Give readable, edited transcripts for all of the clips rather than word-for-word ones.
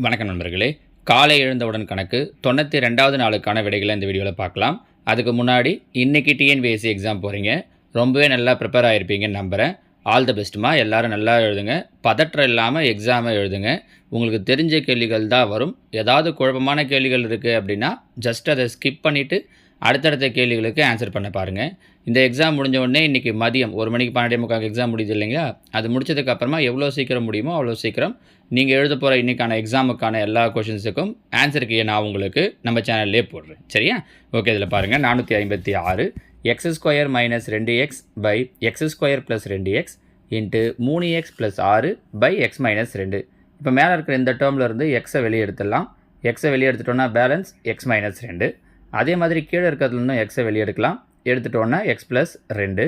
வணக்கம் நண்பர்களே. காலை எழுந்தவுடன் கணக்கு 92வது நாளுக்கான விடைகளை இந்த வீடியோவில் பார்க்கலாம். அதுக்கு முன்னாடி இன்றைக்கி டிஎன்பிஎஸ்சி எக்ஸாம் போகிறீங்க. ரொம்பவே நல்லா ப்ரிப்பேர் ஆகிருப்பீங்கன்னு நம்புகிறேன். ஆல் த பெஸ்ட்டுமா. எல்லோரும் நல்லா எழுதுங்க. பதற்றம் இல்லாமல் எக்ஸாமை எழுதுங்க. உங்களுக்கு தெரிஞ்ச கேள்விகள் தான் வரும். ஏதாவது குழப்பமான கேள்விகள் இருக்குது அப்படின்னா ஜஸ்ட் அதை ஸ்கிப் பண்ணிவிட்டு அடுத்தடுத்த கேள்விகளுக்கு ஆன்சர் பண்ண பாருங்கள். இந்த எக்ஸாம் முடிஞ்ச உடனே இன்றைக்கி மதியம் 1 மணிக்கு 12:45 எக்ஸாம் முடியுது இல்லைங்களா? அது முடிச்சதுக்கப்புறமா எவ்வளோ சீக்கிரம் முடியுமோ அவ்வளோ சீக்கிரம் நீங்கள் எழுத போகிற இன்றைக்கான எக்ஸாமுக்கான எல்லா கொஷின்ஸுக்கும் ஆன்சருக்கு நான் உங்களுக்கு நம்ம சேனல்லே போடுறேன். சரியா? ஓகே, இதில் பாருங்கள். 456 x² - 2x by x² + 2x into 3x + 6 by x - 2. இப்போ மேலே இருக்கிற இந்த டேர்மில் இருந்து எக்ஸை வெளியே எடுத்துடலாம். எக்ஸை வெளியே எடுத்துட்டோன்னா பேலன்ஸ் x - 2. அதே மாதிரி கீழே இருக்கிறதுலேருந்தும் எக்ஸை வெளியே எடுக்கலாம். எடுத்துட்டோன்னா x + 2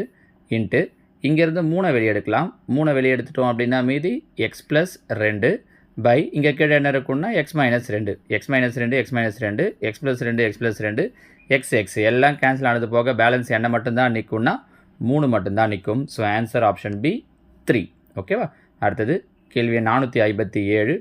இன்ட்டு இங்கேருந்து 3 வெளியே எடுக்கலாம். 3 வெளியே எடுத்துட்டோம் அப்படின்னா மீதி x + 2 பை இங்கே கீழே என்ன இருக்குன்னா x - 2 x - 2 x - 2 x + 2 x + 2 x எல்லாம் கேன்சல் ஆனது போக பேலன்ஸ் என்ன மட்டும்தான் நிற்கும்னா 3 மட்டும்தான் நிற்கும். So answer option B 3. ஓகேவா? அடுத்தது கேள்வி 457.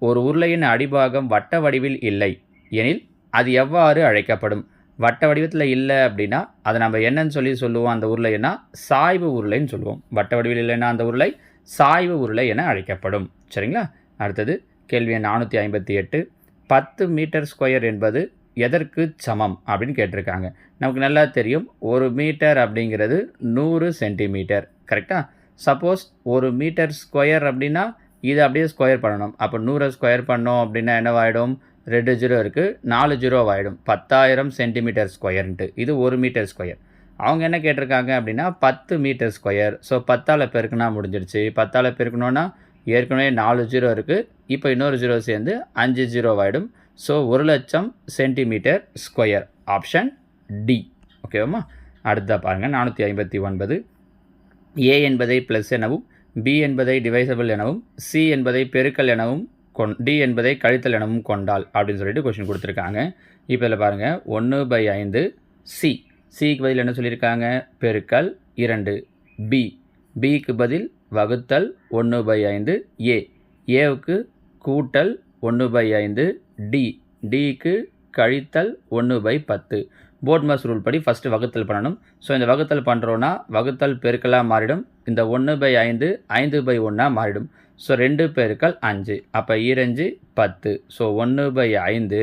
ஒரு உருளையின் அடிபாகம் வட்ட வடிவில் இல்லை எனில் அது எவ்வாறு அழைக்கப்படும்? வட்ட வடிவத்தில் இல்லை அப்படின்னா அதை நம்ம என்னன்னு சொல்லுவோம். அந்த உருளைன்னா சாய்வு உருளைன்னு சொல்லுவோம். வட்ட வடிவில் இல்லைன்னா அந்த உருளை சாய்வு உருளை என அழைக்கப்படும். சரிங்களா? அடுத்தது கேள்வி 458. 10 மீட்டர்² என்பது எதற்கு சமம் அப்படின்னு கேட்டிருக்காங்க. நமக்கு நல்லா தெரியும், 1 மீட்டர் அப்படிங்கிறது 100 சென்டிமீட்டர். கரெக்டாக? சப்போஸ் 1 மீட்டர்² அப்படின்னா இதை அப்படியே ஸ்கொயர் பண்ணணும். அப்போ 100 ஸ்கொயர் பண்ணோம் அப்படின்னா என்னவாயிடும்? 2 0 இருக்குது, 4 0 ஆகிடும். 10,000 சென்டிமீட்டர்². இது 1 மீட்டர்². அவங்க என்ன கேட்டிருக்காங்க அப்படின்னா 10 மீட்டர்². ஸோ 10ஆல் பெருக்குனா முடிஞ்சிடுச்சு. 10ஆல் பெருக்கணுன்னா ஏற்கனவே 4 0 இருக்குது. இப்போ இன்னொரு 0 சேர்ந்து 5 0 ஆகிடும். So 1,00,000 centimetre. Option D. ஓகேவாம்மா? அடுத்ததாக பாருங்கள். 459. ஏ என்பதை ப்ளஸ் எனவும், பி என்பதை டிவைசபிள் எனவும், சி என்பதை பெருக்கல் எனவும், டி என்பதை கழித்தல் எனவும் கொண்டால் அப்படின்னு சொல்லிட்டு கொஸ்டின் கொடுத்துருக்காங்க. இப்போ இதில் பாருங்கள். 1/5 சி. சிக்கு பதில் என்ன சொல்லியிருக்காங்க? பெருக்கல் 2. பிக்கு பதில் வகுத்தல் 1/5. ஏவுக்கு கூட்டல் 1/5. டிக்கு கழித்தல் 1/10. போர்ட் மாஸ் ரூல் படி ஃபஸ்ட்டு வகுத்தல் பண்ணணும். ஸோ இந்த வகுத்தல் பண்ணுறோன்னா வகுத்தல் பெருக்கலாக மாறிடும். இந்த 1/5 5/1 மாறிடும். ஸோ 2 பெருக்கல் 5. அப்போ 2 10. ஸோ 1/5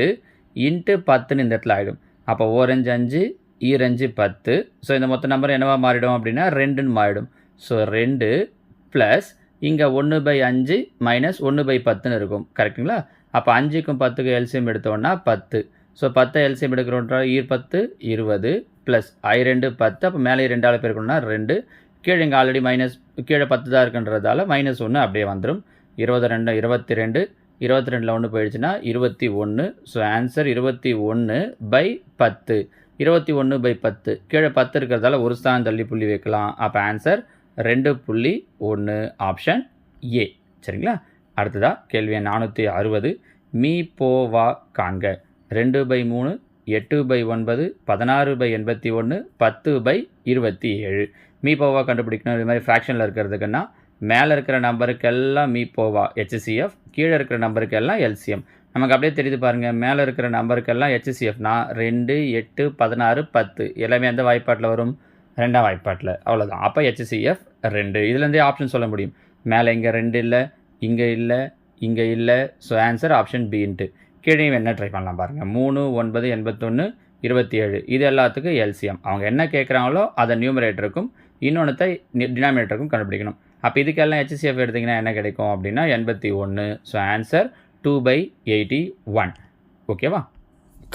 இன்ட்டு 10ன்னு இந்த இடத்துல ஆகிடும். அப்போ 1 5 2 10. ஸோ இந்த மொத்த நம்பர் என்னவா மாறிடும் அப்படின்னா 2ன்னு மாறிடும். ஸோ 2 ப்ளஸ் இங்கே 1/5 மைனஸ் 1/10ன்னு இருக்கும். கரெக்டுங்களா? அப்போ 5க்கும் 10க்கும் எல்சிஎம் எடுத்தோன்னா 10. ஸோ 10 எல்சிஎம் எடுக்கிறோன்றா 10 20 ப்ளஸ் 2 10. அப்போ மேலே 2ஆல் பெருக்கணும்னா 2. கீழே இங்கே ஆல்ரெடி மைனஸ் கீழே 10 தான் இருக்குன்றதால -1 அப்படியே வந்துடும். 22 22 22ல் 1 போயிடுச்சுன்னா 21. So answer 21/10. 21/10. கீழே 10 இருக்கிறதால ஒரு ஸ்தானம் தள்ளி புள்ளி வைக்கலாம். அப்போ ஆன்சர் 2.1. Option A. சரிங்களா? அடுத்ததாக கேள்வி 460. மீ போ வா காண்க. 2/3 8/9 16/81 10/27. மீ போவா கண்டுபிடிக்கணும். இது மாதிரி ஃப்ராக்ஷனில் இருக்கிறதுக்குன்னா மேலே இருக்கிற நம்பருக்கெல்லாம் மீ போவா HCF, கீழே இருக்கிற நம்பருக்கெல்லாம் எல்சிஎம். நமக்கு அப்படியே தெரியுது பாருங்கள். மேலே இருக்கிற நம்பருக்கெல்லாம் HCFனா 2 8 16 10 எல்லாமே எந்த வாய்ப்பாட்டில் வரும்? 2ஆம் வாய்ப்பாட்டில். அவ்வளோதான். அப்போ HCF 2. இதுலேருந்தே ஆப்ஷன் சொல்ல முடியும். மேலே இங்கே 2 இல்லை, இங்கே இல்லை, இங்கே இல்லை. ஸோ ஆன்சர் ஆப்ஷன் பின்ட்டு. கீழே என்ன ட்ரை பண்ணலாம் பாருங்கள். 3 9 81 27. இது எல்லாத்துக்கும் எல்சிஎம். அவங்க என்ன கேட்குறாங்களோ அதை நியூமரேட்டருக்கும் இன்னொன்றத்தை டினாமினேட்டருக்கும் கண்டுபிடிக்கணும். அப்போ இதுக்கெல்லாம் HCF எடுத்திங்கன்னா என்ன கிடைக்கும் அப்படின்னா 81. So answer 2/81. ஓகேவா?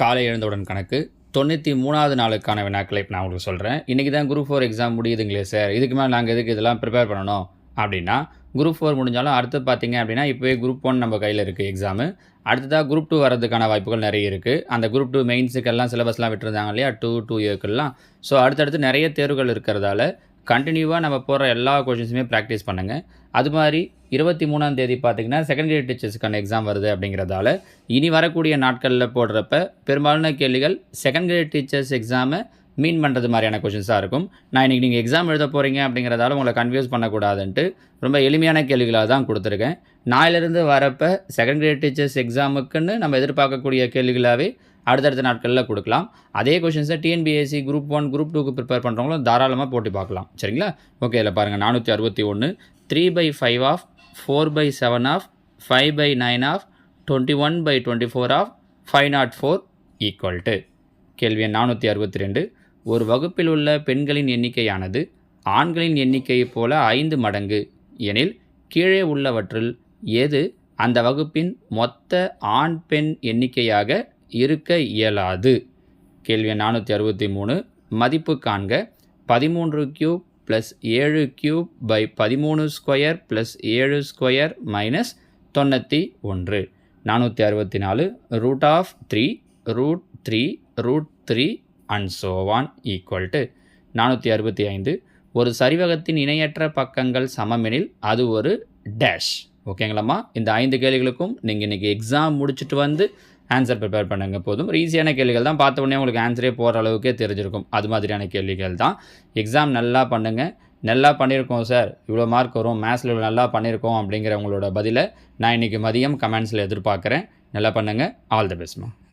காலை எழுந்தவுடன் கணக்கு 93வது நாளுக்கான வினாக்களை இப்போ நான் உங்களுக்கு சொல்கிறேன். இன்றைக்கி தான் குரூப் 4 எக்ஸாம் முடியுதுங்களே சார், இதுக்கு மேலே நாங்கள் எதுக்கு இதெல்லாம் ப்ரிப்பேர் பண்ணணும் அப்படின்னா, குரூப் 4 முடிஞ்சாலும் அடுத்து பார்த்தீங்க அப்படின்னா இப்போவே குரூப் 1 நம்ம கையில் இருக்குது எக்ஸாமு. அடுத்ததாக குரூப் 2 வரதுக்கான வாய்ப்புகள் நிறைய இருக்குது. அந்த குரூப் 2 மெயின்ஸுக்கெல்லாம் சிலபஸ்லாம் விட்டுருந்தாங்க இல்லையா, 2 இயர்க்கெல்லாம். ஸோ அடுத்தடுத்து நிறைய தேர்வுகள் இருக்கிறதால கண்டினியூவாக நம்ம போடுற எல்லா கொஷின்ஸுமே ப்ராக்டிஸ் பண்ணுங்கள். அது மாதிரி 23ஆம் தேதி பார்த்திங்கன்னா செகண்ட் கிரேட் டீச்சர்ஸுக்கான எக்ஸாம் வருது அப்படிங்கிறதால இனி வரக்கூடிய நாட்களில் போடுறப்ப பெரும்பாலான கேள்விகள் செகண்ட் கிரேட் டீச்சர்ஸ் எக்ஸாமை மீன் பண்ணுறது மாதிரியான கொஷின்ஸாக இருக்கும். நான் இன்றைக்கி நீங்கள் எக்ஸாம் எழுத போகிறீங்க அப்படிங்கிறதால உங்களை கன்ஃபியூஸ் பண்ணக்கூடாதுன்ட்டு ரொம்ப எளிமையான கேள்விகளாக தான் கொடுத்துருக்கேன். நாளிலிருந்து வரப்போ செகண்ட் கிரேட் டீச்சர்ஸ் எக்ஸாமுக்குன்னு நம்ம எதிர்பார்க்கக்கூடிய கேள்விகளாகவே அடுத்தடுத்த நாட்களில் கொடுக்கலாம். அதே கொஷின்ஸை டிஎன்பிஎஸ்சி குரூப் 1 குரூப் 2க்கு ப்ரிப்பேர் பண்ணுறவங்களும் தாராளமாக போட்டு பார்க்கலாம். சரிங்களா? ஓகே, இதில் பாருங்கள் 461 3/5 of 4/7 of 5/9 of 21/24 of 504 equal to கேள்வி எண் 462. ஒரு வகுப்பில் உள்ள பெண்களின் எண்ணிக்கையானது ஆண்களின் எண்ணிக்கையைப் போல 5 மடங்கு எனில் கீழே உள்ளவற்றில் எது அந்த வகுப்பின் மொத்த ஆண் பெண் எண்ணிக்கையாக இருக்க இயலாது? கேள்வி எண் 463. மதிப்பு காண்க. 13 cube plus 7 cube by 13 square plus 7 square minus 91. 464. Root of 3 root 3 root 3 and so on equal to 465. ஒரு சரிவகத்தின் இணையற்ற பக்கங்கள் சமமெனில் அது ஒரு டேஷ். ஓகேங்களாம்மா? இந்த 5 கேள்விகளுக்கும் நீங்கள் இன்றைக்கி எக்ஸாம் முடிச்சுட்டு வந்து ஆன்சர் ப்ரிப்பேர் பண்ணுங்கள் போதும். ஈஸியான கேள்விகள் தான், பார்த்த உடனே உங்களுக்கு ஆன்சரே போகிற அளவுக்கே தெரிஞ்சிருக்கும். அது மாதிரியான கேள்விகள் தான். எக்ஸாம் நல்லா பண்ணுங்கள். நல்லா பண்ணியிருக்கோம் சார், இவ்வளோ மார்க் வரும், மேத்ஸில் இவ்வளோ நல்லா பண்ணியிருக்கோம் அப்படிங்கிற உங்களோட பதிலை நான் இன்றைக்கி மதியம் கமெண்ட்ஸில் எதிர்பார்க்குறேன். நல்லா பண்ணுங்கள். All the பெஸ்ட்மா.